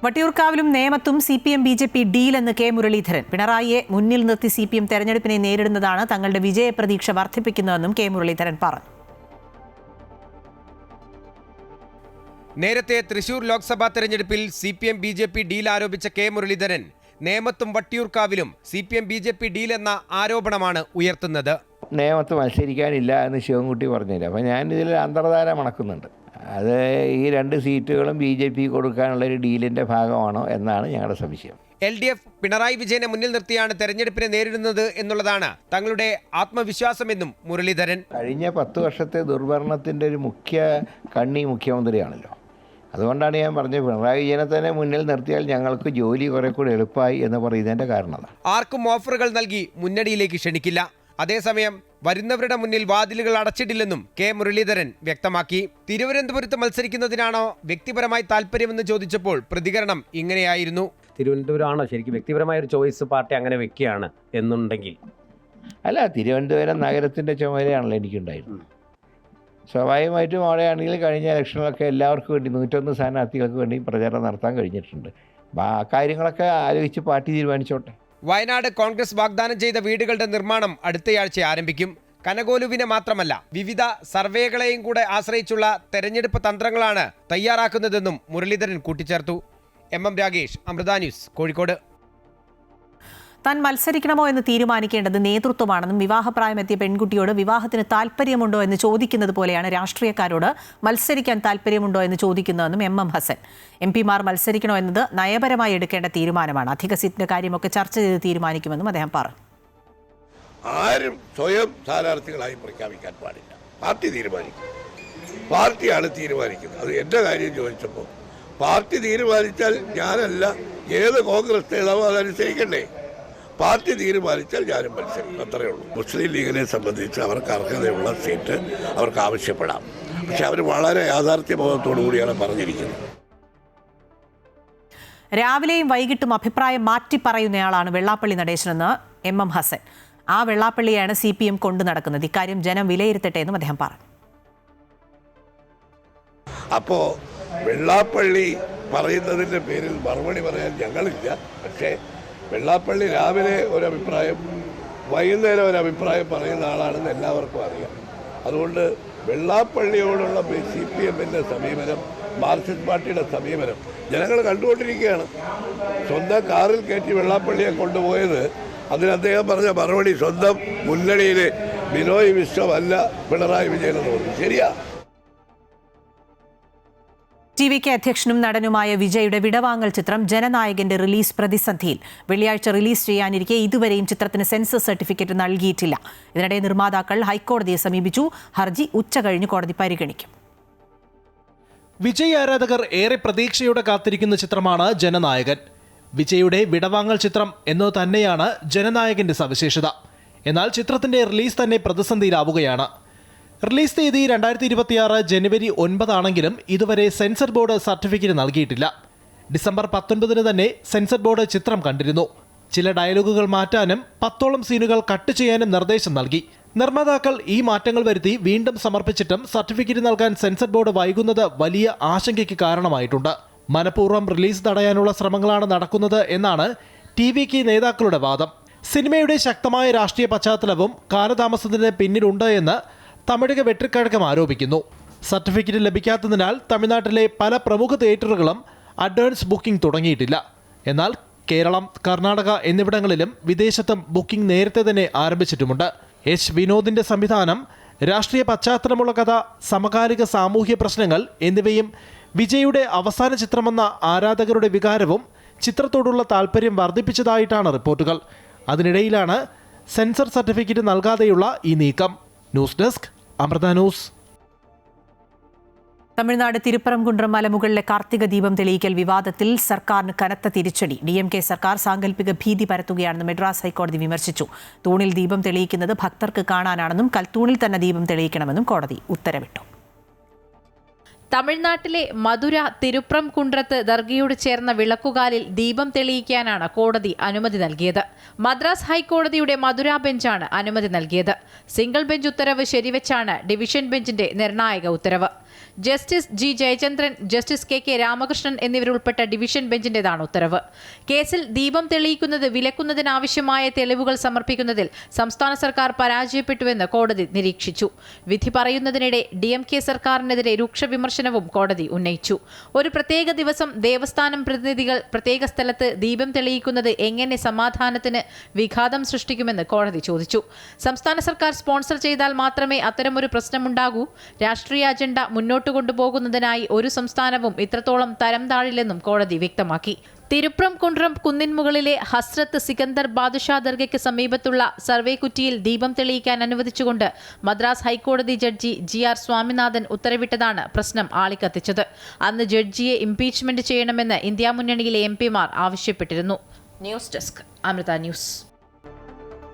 വട്ടിയൂർക്കാവിലും നേമത്തും CPM BJP ഡീലെന്ന് കെ മുരളീധരൻ. പിണറായിയെ മുന്നിൽ നിർത്തി CPM തെരഞ്ഞെടുപ്പിനെ നേരിടുന്നതാണ് തങ്ങളുടെ വിജയപ്രതീക്ഷ വർദ്ധിപ്പിക്കുന്നതെന്നും കെ മുരളീധരൻ പറഞ്ഞു. നേരത്തെ തൃശൂർ ലോക്സഭാ തെരഞ്ഞെടുപ്പിൽ CPM BJP ഡീൽ ആരോപിച്ച കെ മുരളീധരൻ നേമത്തും വട്ടിയൂർക്കാവിലും CPM BJP ഡീൽ എന്ന ആരോപണമാണ് ഉയർത്തുന്നത്. നേമത്ത് മത്സരിക്കാനില്ല എന്ന് ശിവൻകുട്ടി പറഞ്ഞില്ല. അപ്പോൾ ഞാനിതിൽ അന്തർധാര മണക്കുന്നുണ്ട്. അത് ഈ 2 സീറ്റുകളും BJP കൊടുക്കാനുള്ള ഒരു ഡീലിൻ്റെ ഭാഗമാണോ എന്നാണ് ഞങ്ങളുടെ സംശയം. LDF പിണറായി വിജയനെ മുന്നിൽ നിർത്തിയാണ് തെരഞ്ഞെടുപ്പിനെ നേരിടുന്നത് എന്നുള്ളതാണ് തങ്ങളുടെ ആത്മവിശ്വാസമെന്നും മുരളീധരൻ. കഴിഞ്ഞ 10 വർഷത്തെ ദുർഭരണത്തിൻ്റെ ഒരു മുഖ്യ കണ്ണി മുഖ്യമന്ത്രിയാണല്ലോ. അതുകൊണ്ടാണ് ഞാൻ പറഞ്ഞത് പിണറായി വിജയനെ തന്നെ മുന്നിൽ നിർത്തിയാൽ ഞങ്ങൾക്ക് ജോലി കുറെ കൂടി എളുപ്പമായി എന്ന് പറയുന്നതിൻ്റെ കാരണം. ആർക്കും ഓഫറുകൾ നൽകി മുന്നണിയിലേക്ക് ക്ഷണിക്കില്ല. അതേസമയം വരുന്നവരുടെ മുന്നിൽ വാതിലുകൾ അടച്ചിട്ടില്ലെന്നും കെ മുരളീധരൻ വ്യക്തമാക്കി. തിരുവനന്തപുരത്ത് മത്സരിക്കുന്നതിനാണോ വ്യക്തിപരമായി താല്പര്യമെന്ന് ചോദിച്ചപ്പോൾ പ്രതികരണം ഇങ്ങനെയായിരുന്നു. തിരുവനന്തപുരമാണോ ശരിക്കും വ്യക്തിപരമായ ഒരു ചോയ്സ് പാർട്ടി അങ്ങനെ വെക്കുകയാണ് എന്നുണ്ടെങ്കിൽ? അല്ല, തിരുവനന്തപുരം നഗരത്തിൻ്റെ ചുമതലയാണല്ലോ എനിക്കുണ്ടായിരുന്നത്. സ്വാഭാവികമായിട്ടും അവിടെയാണെങ്കിൽ കഴിഞ്ഞ ഇലക്ഷനിലൊക്കെ എല്ലാവർക്കും വേണ്ടി 101 സ്ഥാനാർത്ഥികൾക്ക് വേണ്ടി പ്രചാരണം നടത്താൻ കഴിഞ്ഞിട്ടുണ്ട്. കാര്യങ്ങളൊക്കെ ആലോചിച്ച് പാർട്ടി തീരുമാനിച്ചോട്ടെ. വയനാട് കോൺഗ്രസ് വാഗ്ദാനം ചെയ്ത വീടുകളുടെ നിർമ്മാണം അടുത്തയാഴ്ച ആരംഭിക്കും. കനകോലുവിനെ മാത്രമല്ല വിവിധ സർവേകളെയും കൂടെ ആശ്രയിച്ചുള്ള തെരഞ്ഞെടുപ്പ് തന്ത്രങ്ങളാണ് തയ്യാറാക്കുന്നതെന്നും മുരളീധരൻ കൂട്ടിച്ചേർത്തു. MM Ragesh, Amrita news, Kozhikode. താൻ മത്സരിക്കണമോ എന്ന് തീരുമാനിക്കേണ്ടത് നേതൃത്വമാണെന്നും വിവാഹപ്രായമെത്തിയ പെൺകുട്ടിയോട് വിവാഹത്തിന് താല്പര്യമുണ്ടോ എന്ന് ചോദിക്കുന്നത് പോലെയാണ് രാഷ്ട്രീയക്കാരോട് മത്സരിക്കാൻ താല്പര്യമുണ്ടോ എന്ന് ചോദിക്കുന്നതെന്നും MM ഹസൻ. MP മാർ മത്സരിക്കണോ എന്നത് നയപരമായി എടുക്കേണ്ട തീരുമാനമാണ്. അധിക സീറ്റിന്റെ കാര്യമൊക്കെ ചർച്ച ചെയ്ത് തീരുമാനിക്കുമെന്നും അദ്ദേഹം പറഞ്ഞു. ആരും സ്വയം സ്ഥാനാർത്ഥികളായി പ്രഖ്യാപിക്കാൻ പാടില്ല. പാർട്ടി തീരുമാനിക്കും. പാർട്ടിയാണ് തീരുമാനിക്കുന്നത്. അത് എൻ്റെ കാര്യം ചോദിച്ചപ്പോൾ പാർട്ടി തീരുമാനിച്ചാൽ ഞാനല്ല, ഏത് കോൺഗ്രസ് നേതാവും അതനുസരിക്കണ്ടേ? പാർട്ടി തീരുമാനിച്ചാൽ ഞാനും മത്സരിക്കും, അത്രയേ ഉള്ളൂ. മുസ്ലിം ലീഗിനെ സംബന്ധിച്ച് അവർക്ക് അർഹതയുള്ള സീറ്റ് അവർക്ക് ആവശ്യപ്പെടാം. പക്ഷെ അവർ വളരെ യാഥാർത്ഥ്യബോധത്തോടു കൂടിയാണ് പറഞ്ഞിരിക്കുന്നത്. രാവിലെയും വൈകിട്ടും അഭിപ്രായം മാറ്റി പറയുന്നയാളാണ് വെള്ളാപ്പള്ളി നടേശനെന്ന് MM ഹസൻ. ആ വെള്ളാപ്പള്ളിയാണ് CPM കൊണ്ടു നടക്കുന്നത്. ഇക്കാര്യം ജനം വിലയിരുത്തട്ടെ എന്നും അദ്ദേഹം പറഞ്ഞു. അപ്പോൾ വെള്ളാപ്പള്ളി പറയുന്നതിൻ്റെ പേരിൽ മറുപടി പറയാൻ ഞങ്ങളില്ല. പക്ഷേ വെള്ളാപ്പള്ളി രാവിലെ ഒരഭിപ്രായം, വൈകുന്നേരം ഒരഭിപ്രായം പറയുന്ന ആളാണെന്ന് എല്ലാവർക്കും അറിയാം. അതുകൊണ്ട് വെള്ളാപ്പള്ളിയോടുള്ള CPM-ൻ്റെ സമീപനം, മാർക്സിസ്റ്റ് പാർട്ടിയുടെ സമീപനം ജനങ്ങൾ കണ്ടുകൊണ്ടിരിക്കുകയാണ്. സ്വന്തം കാറിൽ കയറ്റി വെള്ളാപ്പള്ളിയെ കൊണ്ടുപോയത്, അതിന് അദ്ദേഹം പറഞ്ഞ മറുപടി സ്വന്തം മുന്നണിയിലെ ബിനോയ് വിശ്വമല്ല പിണറായി വിജയൻ എന്ന് പറഞ്ഞു. ശരിയാ. TV-ക്ക് അധ്യക്ഷനും നടനുമായ വിജയുടെ വിടവാങ്ങൽ ചിത്രം ജനനായകന്റെ റിലീസ് പ്രതിസന്ധിയിൽ. വെള്ളിയാഴ്ച റിലീസ് ചെയ്യാനിരിക്കെ ഇതുവരെയും ചിത്രത്തിന് സെൻസർ സർട്ടിഫിക്കറ്റ് നൽകിയിട്ടില്ല. ഇതിനിടെ നിർമ്മാതാക്കൾ ഹൈക്കോടതിയെ സമീപിച്ചു. ഹർജി ഉച്ചകഴിഞ്ഞ് കോടതി പരിഗണിക്കും. വിജയ് ആരാധകർ ഏറെ പ്രതീക്ഷയോടെ കാത്തിരിക്കുന്ന ചിത്രമാണ് ജനനായകൻ. വിജയുടെ വിടവാങ്ങൽ ചിത്രം എന്നത് തന്നെയാണ് ജനനായകന്റെ സവിശേഷത. എന്നാൽ ചിത്രത്തിന്റെ റിലീസ് തന്നെ പ്രതിസന്ധിയിലാവുകയാണ്. റിലീസ് തീയതി 2026 ജനുവരി 9 ആണെങ്കിലും ഇതുവരെ സെൻസർ ബോർഡ് സർട്ടിഫിക്കറ്റ് നൽകിയിട്ടില്ല. ഡിസംബർ 19 തന്നെ സെൻസർ ബോർഡ് ചിത്രം കണ്ടിരുന്നു. ചില ഡയലോഗുകൾ മാറ്റാനും 10ഓളം സീനുകൾ കട്ട് ചെയ്യാനും നിർദ്ദേശം നൽകി. നിർമ്മാതാക്കൾ ഈ മാറ്റങ്ങൾ വരുത്തി വീണ്ടും സമർപ്പിച്ചിട്ടും സർട്ടിഫിക്കറ്റ് നൽകാൻ സെൻസർ ബോർഡ് വൈകുന്നത് വലിയ ആശങ്കയ്ക്ക് കാരണമായിട്ടുണ്ട്. മനഃപൂർവ്വം റിലീസ് തടയാനുള്ള ശ്രമങ്ങളാണ് നടക്കുന്നത് എന്നാണ് TV-ക്ക് നേതാക്കളുടെ വാദം. സിനിമയുടെ ശക്തമായ രാഷ്ട്രീയ പശ്ചാത്തലവും കാലതാമസത്തിന് പിന്നിലുണ്ട് എന്ന് തമിഴക വെട്രിക്കഴകം ആരോപിക്കുന്നു. സർട്ടിഫിക്കറ്റ് ലഭിക്കാത്തതിനാൽ തമിഴ്നാട്ടിലെ പല പ്രമുഖ തിയേറ്ററുകളും അഡ്വാൻസ് ബുക്കിംഗ് തുടങ്ങിയിട്ടില്ല. എന്നാൽ കേരളം, കർണാടക എന്നിവിടങ്ങളിലും വിദേശത്തും ബുക്കിംഗ് നേരത്തെ തന്നെ ആരംഭിച്ചിട്ടുമുണ്ട്. വിനോദിന്റെ സംവിധാനം, രാഷ്ട്രീയ പശ്ചാത്തലമുള്ള കഥ, സമകാലിക സാമൂഹ്യ പ്രശ്നങ്ങൾ എന്നിവയും വിജയുടെ അവസാന ചിത്രമെന്ന ആരാധകരുടെ വികാരവും ചിത്രത്തോടുള്ള താല്പര്യം വർദ്ധിപ്പിച്ചതായിട്ടാണ് റിപ്പോർട്ടുകൾ. അതിനിടയിലാണ് സെൻസർ സർട്ടിഫിക്കറ്റ് നൽകാതെയുള്ള ഈ നീക്കം. News desk, Amrita news. Tamil Nadu Thiruparankundram മലമുകളിലെ കാർത്തിക ദീപം തെളിയിക്കൽ വിവാദത്തിൽ സർക്കാരിന് കനത്ത തിരിച്ചടി. DMK സർക്കാർ സാങ്കല്പിക ഭീതി പരത്തുകയാണെന്ന് മദ്രാസ് ഹൈക്കോടതി വിമർശിച്ചു. തൂണിൽ ദീപം തെളിയിക്കുന്നത് ഭക്തർക്ക് കാണാനാണെന്നും കൽത്തൂണിൽ തന്നെ ദീപം തെളിയിക്കണമെന്നും കോടതി ഉത്തരവിട്ടു. തമിഴ്നാട്ടിലെ മധുര തിരുപ്രംകുണ്ട്രത്ത് ദർഗയോട് ചേർന്ന വിളക്കുകാലിൽ ദീപം തെളിയിക്കാനാണ് കോടതി അനുമതി നൽകിയത്. മദ്രാസ് ഹൈക്കോടതിയുടെ മധുര ബെഞ്ചാണ് അനുമതി നൽകിയത്. സിംഗിൾ ബെഞ്ച് ഉത്തരവ് ശരിവെച്ചാണ് ഡിവിഷൻ ബെഞ്ചിന്റെ നിർണായക ഉത്തരവ്. Justice G. Jayachandran, justice KK Ramakrishnan എന്നിവരുൾപ്പെട്ട ഡിവിഷൻ ബെഞ്ചിന്റേതാണ് ഉത്തരവ്. കേസിൽ ദീപം തെളിയിക്കുന്നത് വിലക്കുന്നതിനാവശ്യമായ തെളിവുകൾ സമർപ്പിക്കുന്നതിൽ സംസ്ഥാന സർക്കാർ പരാജയപ്പെട്ടുവെന്ന് കോടതി നിരീക്ഷിച്ചു. വിധി പറയുന്നതിനിടെ DMK സർക്കാരിനെതിരെ രൂക്ഷ വിമർശനവും കോടതി ഉന്നയിച്ചു. ഒരു പ്രത്യേക ദിവസം ദേവസ്ഥാനം പ്രതിനിധികൾ പ്രത്യേക സ്ഥലത്ത് ദീപം തെളിയിക്കുന്നത് എങ്ങനെ സമാധാനത്തിന് വിഘാതം സൃഷ്ടിക്കുമെന്ന് കോടതി ചോദിച്ചു. സംസ്ഥാന സർക്കാർ സ്പോൺസർ ചെയ്താൽ മാത്രമേ അത്തരമൊരു പ്രശ്നമുണ്ടാകൂ. രാഷ്ട്രീയ അജണ്ട മുന്നോട്ട് കൊണ്ടുപോകുന്നതിനായി ഒരു സംസ്ഥാനവും ഇത്രത്തോളം തരം താഴില്ലെന്നും കോടതി വ്യക്തമാക്കി. തിരുപ്രംകുണ്ട്രം കുന്നിൻമുകളിലെ ഹസ്രത്ത് സിക്കന്ദർ ബാദുഷാ ദർഗയ്ക്ക് സമീപത്തുള്ള സർവേ കുറ്റിയിൽ ദീപം തെളിയിക്കാൻ അനുവദിച്ചുകൊണ്ട് മദ്രാസ് ഹൈക്കോടതി ജഡ്ജി GR സ്വാമിനാഥൻ ഉത്തരവിട്ടതാണ് പ്രശ്നം ആളിക്കത്തിച്ചത്. അന്ന് ജഡ്ജിയെ ഇംപീച്ച്മെന്റ് ചെയ്യണമെന്ന് ഇന്ത്യ മുന്നണിയിലെ MPമാർ ആവശ്യപ്പെട്ടിരുന്നു. News desk Amrita news.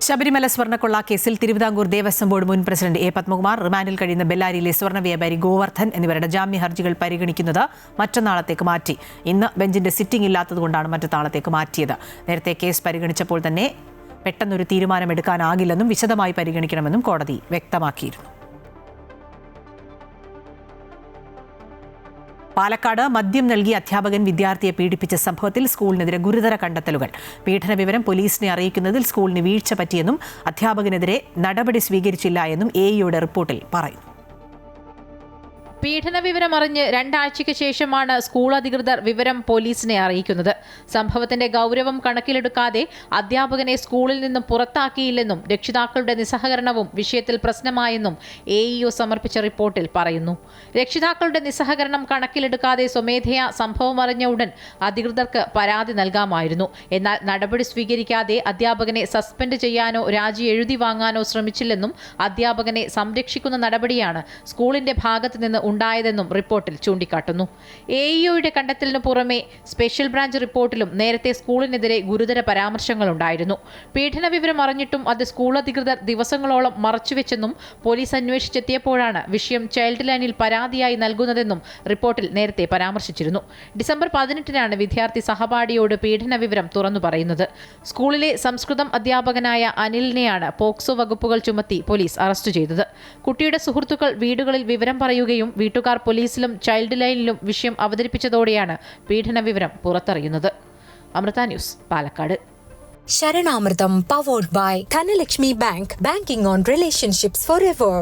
Sabarimala സ്വർണ്ണക്കൊള്ള കേസിൽ തിരുവിതാംകൂർ ദേവസ്വം ബോർഡ് മുൻ പ്രസിഡന്റ് A. പത്മകുമാർ, റിമാൻഡിൽ കഴിയുന്ന ബെല്ലാരിയിലെ സ്വർണ്ണ വ്യാപാരി ഗോവർദ്ധൻ എന്നിവരുടെ ജാമ്യ ഹർജികൾ പരിഗണിക്കുന്നത് മറ്റന്നാളത്തേക്ക് മാറ്റി. ഇന്ന് ബെഞ്ചിന്റെ സിറ്റിംഗ് ഇല്ലാത്തതുകൊണ്ടാണ് മറ്റന്നാളത്തേക്ക് മാറ്റിയത്. നേരത്തെ കേസ് പരിഗണിച്ചപ്പോൾ തന്നെ പെട്ടെന്നൊരു തീരുമാനമെടുക്കാനാകില്ലെന്നും വിശദമായി പരിഗണിക്കണമെന്നും കോടതി വ്യക്തമാക്കിയിരുന്നു. പാലക്കാട് മദ്യം നൽകി അധ്യാപകൻ വിദ്യാർത്ഥിയെ പീഡിപ്പിച്ച സംഭവത്തിൽ സ്കൂളിനെതിരെ ഗുരുതര കണ്ടെത്തലുകൾ. പീഡന വിവരം പോലീസിനെ അറിയിക്കുന്നതിൽ സ്കൂളിന് വീഴ്ച പറ്റിയെന്നും അധ്യാപകനെതിരെ നടപടി സ്വീകരിച്ചില്ല എന്നും AEയുടെ റിപ്പോർട്ടിൽ പറയുന്നു. പീഡന വിവരം അറിഞ്ഞ് 2 ആഴ്ചയ്ക്ക് ശേഷമാണ് സ്കൂൾ അധികൃതർ വിവരം പോലീസിനെ അറിയിക്കുന്നത്. സംഭവത്തിന്റെ ഗൗരവം കണക്കിലെടുക്കാതെ അധ്യാപകനെ സ്കൂളിൽ നിന്നും പുറത്താക്കിയില്ലെന്നും രക്ഷിതാക്കളുടെ നിസ്സഹകരണവും വിഷയത്തിൽ പ്രശ്നമായെന്നും AEO സമർപ്പിച്ച റിപ്പോർട്ടിൽ പറയുന്നു. രക്ഷിതാക്കളുടെ നിസ്സഹകരണം കണക്കിലെടുക്കാതെ സ്വമേധയാ സംഭവം അറിഞ്ഞ ഉടൻ അധികൃതർക്ക് പരാതി നൽകാമായിരുന്നു. എന്നാൽ നടപടി സ്വീകരിക്കാതെ അധ്യാപകനെ സസ്പെൻഡ് ചെയ്യാനോ രാജി എഴുതി വാങ്ങാനോ ശ്രമിച്ചില്ലെന്നും അധ്യാപകനെ സംരക്ഷിക്കുന്ന നടപടിയാണ് സ്കൂളിന്റെ ഭാഗത്ത് നിന്ന് ഉണ്ടായതെന്നും റിപ്പോർട്ടിൽ ചൂണ്ടിക്കാട്ടുന്നു. AEOയുടെ കണ്ടെത്തലിനു പുറമെ സ്പെഷ്യൽ ബ്രാഞ്ച് റിപ്പോർട്ടിലും നേരത്തെ സ്കൂളിനെതിരെ ഗുരുതര പരാമർശങ്ങളുണ്ടായിരുന്നു. പീഡന വിവരം അറിഞ്ഞിട്ടും അത് സ്കൂൾ അധികൃതർ ദിവസങ്ങളോളം മറച്ചുവെച്ചെന്നും പോലീസ് അന്വേഷിച്ചെത്തിയപ്പോഴാണ് വിഷയം ചൈൽഡ് ലൈനിൽ പരാതിയായി നൽകുന്നതെന്നും റിപ്പോർട്ടിൽ നേരത്തെ പരാമർശിച്ചിരുന്നു. ഡിസംബർ 18-നാണ് വിദ്യാർത്ഥി സഹപാഠിയോട് പീഡന വിവരം തുറന്നു പറയുന്നത്. സ്കൂളിലെ സംസ്കൃതം അധ്യാപകനായ അനിലിനെയാണ് പോക്സോ വകുപ്പുകൾ ചുമത്തി പോലീസ് അറസ്റ്റ് ചെയ്തത്. കുട്ടിയുടെ സുഹൃത്തുക്കൾ വീടുകളിൽ വിവരം പറയുകയും വീട്ടുകാർ പോലീസിലും ചൈൽഡ് ലൈനിലും വിഷയം അവതരിപ്പിച്ചതോടെയാണ് പീഡന വിവരം പുറത്തറിയുന്നത്. Amrita news, Palakkad. Saranamritham powered by Dhanlaxmi bank. Banking on relationships forever.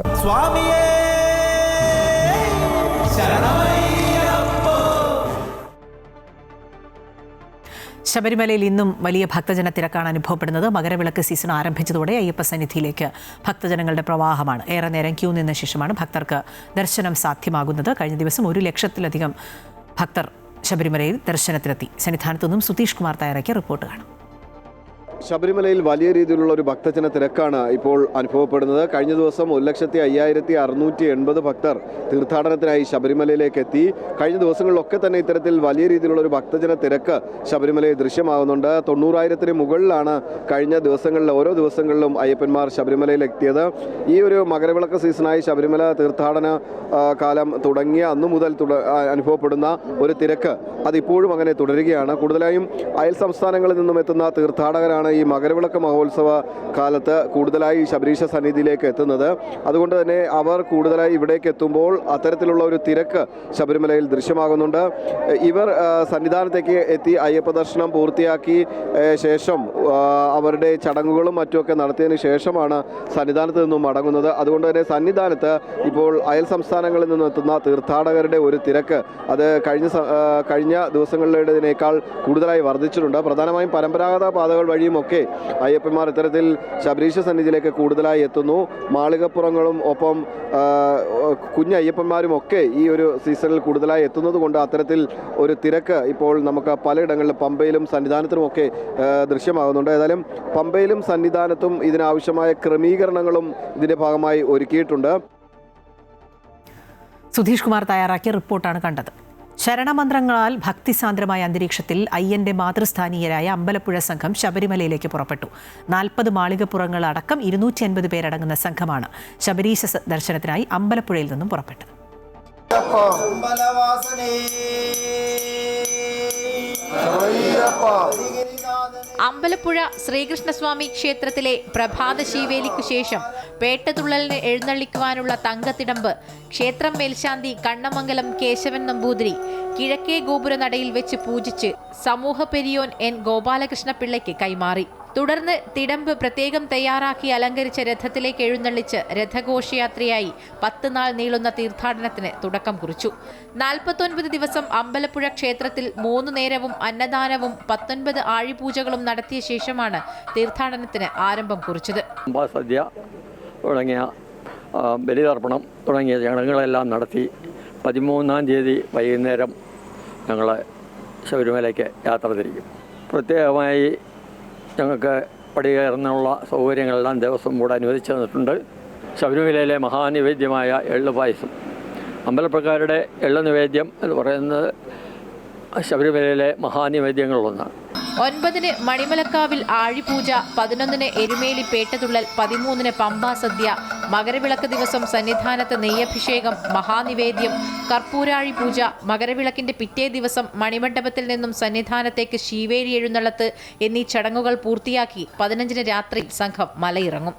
ശബരിമലയിൽ ഇന്നും വലിയ ഭക്തജന തിരക്കാണ് അനുഭവപ്പെടുന്നത്. മകരവിളക്ക് സീസൺ ആരംഭിച്ചതോടെ അയ്യപ്പ സന്നിധിയിലേക്ക് ഭക്തജനങ്ങളുടെ പ്രവാഹമാണ്. ഏറെ നേരം ക്യൂ നിന്ന ശേഷമാണ് ഭക്തർക്ക് ദർശനം സാധ്യമാകുന്നത്. കഴിഞ്ഞ ദിവസം 1 ലക്ഷത്തിലധികം ഭക്തർ ശബരിമലയിൽ ദർശനത്തിനെത്തി. സന്നിധാനത്തു നിന്നും സുതീഷ് കുമാർ തയ്യാറാക്കിയ റിപ്പോർട്ട് കാണാം. ശബരിമലയിൽ വലിയ രീതിയിലുള്ള ഒരു ഭക്തജന തിരക്കാണ് ഇപ്പോൾ അനുഭവപ്പെടുന്നത്. കഴിഞ്ഞ ദിവസം 1,56,680 ഭക്തർ തീർത്ഥാടനത്തിനായി ശബരിമലയിലേക്ക് എത്തി. കഴിഞ്ഞ ദിവസങ്ങളിലൊക്കെ തന്നെ ഇത്തരത്തിൽ വലിയ രീതിയിലുള്ള ഒരു ഭക്തജന തിരക്ക് ശബരിമലയിൽ ദൃശ്യമാകുന്നുണ്ട്. 90,000-ന് മുകളിലാണ് കഴിഞ്ഞ ദിവസങ്ങളിൽ ഓരോ ദിവസങ്ങളിലും അയ്യപ്പന്മാർ ശബരിമലയിൽ എത്തിയത്. ഈ ഒരു മകരവിളക്ക് സീസണായി ശബരിമല തീർത്ഥാടന കാലം തുടങ്ങിയ അന്നു മുതൽ അനുഭവപ്പെടുന്ന ഒരു തിരക്ക് അതിപ്പോഴും അങ്ങനെ തുടരുകയാണ്. കൂടുതലായും അയൽ സംസ്ഥാനങ്ങളിൽ നിന്നും എത്തുന്ന തീർത്ഥാടകരാണ് ഈ മകരവിളക്ക് മഹോത്സവ കാലത്ത് കൂടുതലായി ശബരീശ സന്നിധിയിലേക്ക് എത്തുന്നത്. അതുകൊണ്ട് തന്നെ അവർ കൂടുതലായി ഇവിടേക്ക് എത്തുമ്പോൾ അത്തരത്തിലുള്ള ഒരു തിരക്ക് ശബരിമലയിൽ ദൃശ്യമാകുന്നുണ്ട്. ഇവർ സന്നിധാനത്തേക്ക് എത്തി അയ്യപ്പ ദർശനം പൂർത്തിയാക്കി ശേഷം അവരുടെ ചടങ്ങുകളും മറ്റുമൊക്കെ നടത്തിയതിന് ശേഷമാണ് സന്നിധാനത്ത് നിന്നും മടങ്ങുന്നത്. അതുകൊണ്ട് തന്നെ സന്നിധാനത്ത് ഇപ്പോൾ അയൽ സംസ്ഥാനങ്ങളിൽ നിന്നും എത്തുന്ന തീർത്ഥാടകരുടെ ഒരു തിരക്ക് അത് കഴിഞ്ഞ ദിവസങ്ങളിലേതിനേക്കാൾ കൂടുതലായി വർദ്ധിച്ചിട്ടുണ്ട്. പ്രധാനമായും പരമ്പരാഗത പാതകൾ വഴിയും ഒക്കെ അയ്യപ്പന്മാർ ഇത്തരത്തിൽ ശബരീശ സന്നിധിയിലേക്ക് കൂടുതലായി എത്തുന്നു. മാളികപ്പുറങ്ങളും ഒപ്പം കുഞ്ഞയ്യപ്പന്മാരും ഒക്കെ ഈ ഒരു സീസണിൽ കൂടുതലായി എത്തുന്നത് കൊണ്ട് അത്തരത്തിൽ ഒരു തിരക്ക് ഇപ്പോൾ നമുക്ക് പലയിടങ്ങളിലും പമ്പയിലും സന്നിധാനത്തിനുമൊക്കെ ദൃശ്യമാകുന്നുണ്ട്. ഏതായാലും പമ്പയിലും സന്നിധാനത്തും ഇതിനാവശ്യമായ ക്രമീകരണങ്ങളും ഇതിൻ്റെ ഭാഗമായി ഒരുക്കിയിട്ടുണ്ട്. സുധീഷ് കുമാർ തയ്യാറാക്കിയ റിപ്പോർട്ടാണ് കണ്ടത്. ശരണമന്ത്രങ്ങളാൽ ഭക്തിസാന്ദ്രമായ അന്തരീക്ഷത്തിൽ അയ്യന്റെ മാതൃസ്ഥാനീയരായ അമ്പലപ്പുഴ സംഘം ശബരിമലയിലേക്ക് പുറപ്പെട്ടു. 40 മാളികപ്പുറങ്ങൾ അടക്കം 250 പേരടങ്ങുന്ന സംഘമാണ് ശബരീശ ദർശനത്തിനായി അമ്പലപ്പുഴയിൽ നിന്നും പുറപ്പെട്ടത്. അമ്പലപ്പുഴ ശ്രീകൃഷ്ണസ്വാമി ക്ഷേത്രത്തിലെ പ്രഭാത ശീവേലിക്കു ശേഷം പേട്ടതുള്ളലിന് എഴുന്നള്ളിക്കുവാനുള്ള തങ്കത്തിടമ്പ് ക്ഷേത്രം മേൽശാന്തി കണ്ണമംഗലം കേശവൻ നമ്പൂതിരി കിഴക്കേ ഗോപുര നടയിൽ വെച്ച് പൂജിച്ച് സമൂഹ പെരിയോൻ എൻ ഗോപാലകൃഷ്ണ പിള്ളയ്ക്ക് കൈമാറി. തുടർന്ന് തിടമ്പ് പ്രത്യേകം തയ്യാറാക്കി അലങ്കരിച്ച രഥത്തിലേക്ക് എഴുന്നള്ളിച്ച് രഥഘോഷയാത്രയായി 10 നാൾ നീളുന്ന തീർത്ഥാടനത്തിന് തുടക്കം കുറിച്ചു. 49 ദിവസം അമ്പലപ്പുഴ ക്ഷേത്രത്തിൽ 3 നേരവും അന്നദാനവും 19 ആഴിപൂജകളും നടത്തിയ ശേഷമാണ് തീർത്ഥാടനത്തിന് ആരംഭം കുറിച്ചത്. സദ്യ തുടങ്ങിയ ബലിതർപ്പണം തുടങ്ങിയ ചടങ്ങുകളെല്ലാം നടത്തി 13-ാം തീയതി വൈകുന്നേരം ഞങ്ങൾ ശബരിമലയ്ക്ക് യാത്ര തിരിക്കും. പ്രത്യേകമായി ഞങ്ങൾക്ക് പടി കയറുന്നുള്ള സൗകര്യങ്ങളെല്ലാം ദേവസ്വം ബോർഡ് അനുവദിച്ചു തന്നിട്ടുണ്ട്. ശബരിമലയിലെ മഹാനിവേദ്യമായ എള്ള് പായസം, അമ്പലപ്പുഴക്കാരുടെ എള്ള് നിവേദ്യം എന്ന് പറയുന്നത് ശബരിമലയിലെ മഹാനിവേദ്യങ്ങളിലൊന്നാണ്. 9-ന് മണിമലക്കാവിൽ ആഴിപൂജ, 11-ന് എരുമേലി പേട്ടതുള്ളൽ, 13-ന് പമ്പാ സദ്യ, മകരവിളക്ക് ദിവസം സന്നിധാനത്ത് നെയ്യഭിഷേകം, മഹാനിവേദ്യം, കർപ്പൂരാഴി പൂജ, മകരവിളക്കിന്റെ പിറ്റേ ദിവസം മണിമണ്ഡപത്തിൽ നിന്നും സന്നിധാനത്തേക്ക് ശീവേലി എഴുന്നള്ളത്ത് എന്നീ ചടങ്ങുകൾ പൂർത്തിയാക്കി 15-ന് രാത്രി സംഘം മലയിറങ്ങും.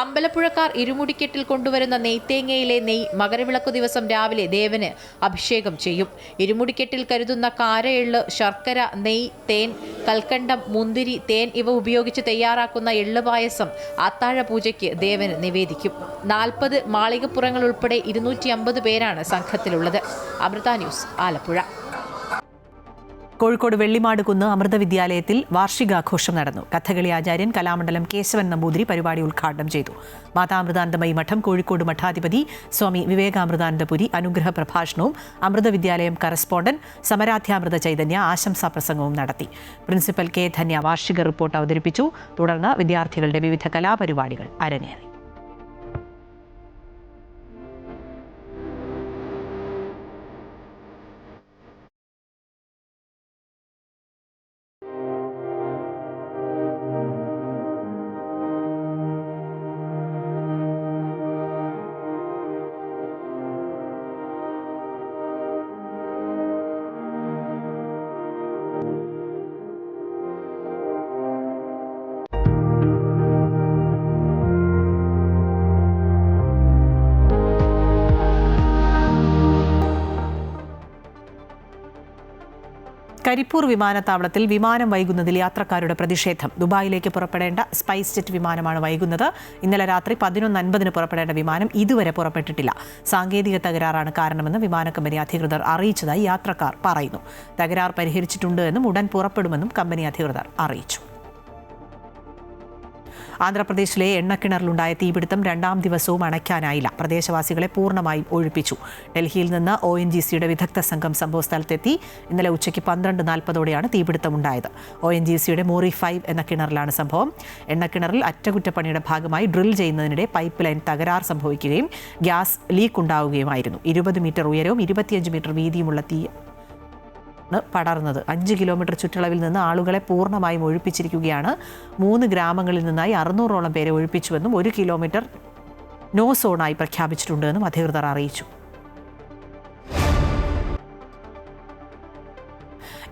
അമ്പലപ്പുഴക്കാർ ഇരുമുടിക്കെട്ടിൽ കൊണ്ടുവരുന്ന നെയ്ത്തേങ്ങയിലെ നെയ്യ് മകരവിളക്കു ദിവസം രാവിലെ ദേവന് അഭിഷേകം ചെയ്യും. ഇരുമുടിക്കെട്ടിൽ കരുതുന്ന കാരയെള്ള്, ശർക്കര, നെയ്യ്, തേൻ, കൽക്കണ്ടം, മുന്തിരി, തേൻ ഇവ ഉപയോഗിച്ച് തയ്യാറാക്കുന്ന എള്ള് പായസം അത്താഴ പൂജയ്ക്ക് ദേവന് നിവേദിക്കും. 40 മാളികപ്പുറങ്ങൾ ഉൾപ്പെടെ 250 പേരാണ് സംഘത്തിലുള്ളത്. അമൃത ന്യൂസ്, ആലപ്പുഴ. കോഴിക്കോട് വെള്ളിമാട് കുന്ന് അമൃത വിദ്യാലയത്തിൽ വാർഷികാഘോഷം നടന്നു. കഥകളി ആചാര്യൻ കലാമണ്ഡലം കേശവൻ നമ്പൂതിരി പരിപാടി ഉദ്ഘാടനം ചെയ്തു. മാതാമൃതാനന്ദമയി മഠം കോഴിക്കോട് മഠാധിപതി സ്വാമി വിവേകാമൃതാനന്ദപുരി അനുഗ്രഹ പ്രഭാഷണവും അമൃത വിദ്യാലയം കറസ്പോണ്ടന്റ് സമരാധ്യാമൃത ചൈതന്യ ആശംസാ പ്രസംഗവും നടത്തി. പ്രിൻസിപ്പൽ കെ ധന്യ വാർഷിക റിപ്പോർട്ട് അവതരിപ്പിച്ചു. തുടർന്ന് വിദ്യാർത്ഥികളുടെ വിവിധ കലാപരിപാടികൾ അരങ്ങേറി. കരിപ്പൂർ വിമാനത്താവളത്തിൽ വിമാനം വൈകുന്നതിൽ യാത്രക്കാരുടെ പ്രതിഷേധം. ദുബായിലേക്ക് പുറപ്പെടേണ്ട സ്പൈസ് ജെറ്റ് വിമാനമാണ് വൈകുന്നത്. ഇന്നലെ രാത്രി 11:50-ന് പുറപ്പെടേണ്ട വിമാനം ഇതുവരെ പുറപ്പെട്ടിട്ടില്ല. സാങ്കേതിക തകരാറാണ് കാരണമെന്ന് വിമാന കമ്പനി അധികൃതർ അറിയിച്ചതായി യാത്രക്കാർ പറയുന്നു. തകരാർ പരിഹരിച്ചിട്ടുണ്ട് എന്നും ഉടൻ പുറപ്പെടുമെന്നും കമ്പനി അധികൃതർ അറിയിച്ചു. ആന്ധ്രാപ്രദേശിലെ എണ്ണക്കിണറിലുണ്ടായ തീപിടുത്തം 2ാം ദിവസവും അണയ്ക്കാനായില്ല. പ്രദേശവാസികളെ പൂർണ്ണമായും ഒഴിപ്പിച്ചു. ഡൽഹിയിൽ നിന്ന് ONGCയുടെ വിദഗ്ധ സംഘം സംഭവസ്ഥലത്തെത്തി. ഇന്നലെ ഉച്ചയ്ക്ക് 12:40ഓടെയാണ് തീപിടുത്തമുണ്ടായത്. ONGCയുടെ മോറി 5 എന്ന കിണറിലാണ് സംഭവം. എണ്ണക്കിണറിൽ അറ്റകുറ്റപ്പണിയുടെ ഭാഗമായി ഡ്രിൽ ചെയ്യുന്നതിനിടെ പൈപ്പ് ലൈൻ തകരാർ സംഭവിക്കുകയും ഗ്യാസ് ലീക്ക് ഉണ്ടാവുകയുമായിരുന്നു. 20 മീറ്റർ ഉയരവും 25 മീറ്റർ വീതിയുമുള്ള തീ പടർന്നത്. 5 കിലോമീറ്റർ ചുറ്റളവിൽ നിന്ന് ആളുകളെ പൂർണ്ണമായും ഒഴിപ്പിച്ചിരിക്കുകയാണ്. 3 ഗ്രാമങ്ങളിൽ നിന്നായി 600ഓളം പേരെ ഒഴിപ്പിച്ചുവെന്നും 1 കിലോമീറ്റർ നോ സോണായി പ്രഖ്യാപിച്ചിട്ടുണ്ടെന്നും അധികൃതർ അറിയിച്ചു.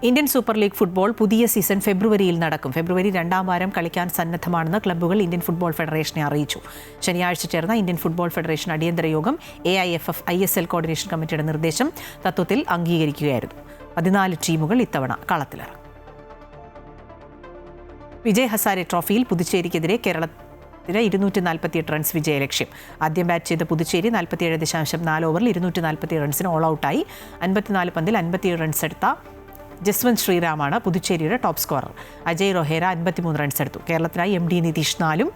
ഇന്ത്യൻ സൂപ്പർ ലീഗ് ഫുട്ബോൾ പുതിയ സീസൺ ഫെബ്രുവരിയിൽ നടക്കും. ഫെബ്രുവരി 2ാം വാരം കളിക്കാൻ സന്നദ്ധമാണെന്ന് ക്ലബ്ബുകൾ ഇന്ത്യൻ ഫുട്ബോൾ ഫെഡറേഷനെ അറിയിച്ചു. ശനിയാഴ്ച ചേർന്ന ഇന്ത്യൻ ഫുട്ബോൾ ഫെഡറേഷൻ അടിയന്തര യോഗം AIFF ISL കോർഡിനേഷൻ കമ്മിറ്റിയുടെ നിർദ്ദേശം തത്വത്തിൽ അംഗീകരിക്കുകയായിരുന്നു. 14 ടീമുകൾ ഇത്തവണ കളത്തിലിറങ്ങും. വിജയ് ഹസാരെ ട്രോഫിയിൽ പുതുച്ചേരിക്കെതിരെ കേരളത്തിന് 248 റൺസ് വിജയലക്ഷ്യം. ആദ്യം ബാറ്റ് ചെയ്ത പുതുച്ചേരി 47.4 ഓവറിൽ 247 റൺസിന് ഓൾ ഔട്ടായി. 54 പന്തിൽ 57 റൺസ് എടുത്ത ജസ്വന്ത് ശ്രീറാമാണ് പുതുച്ചേരിയുടെ top scorer. Ajay Rohera 53 runs എടുത്തു. കേരളത്തിനായി MD നിതീഷ് 4-ഉം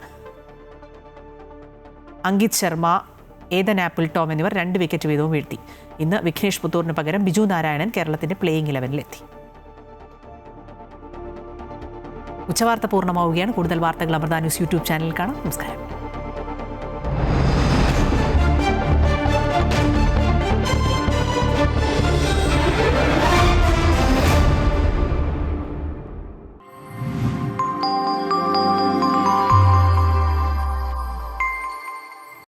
Ankit Sharma, Eden Apple Tom എന്നിവർ 2 വിക്കറ്റ് വീതവും വീഴ്ത്തി. ഇന്ന് വിഘ്നേഷ് പുത്തൂറിന് പകരം ബിജു നാരായണൻ കേരളത്തിന്റെ പ്ലേയിങ് 11-ലെത്തി. ഉച്ചവാർത്ത പൂർണ്ണമാവുകയാണ്. കൂടുതൽ വാർത്തകൾ അമൃത ന്യൂസ് യൂട്യൂബ് ചാനലിൽ കാണാം. നമസ്കാരം.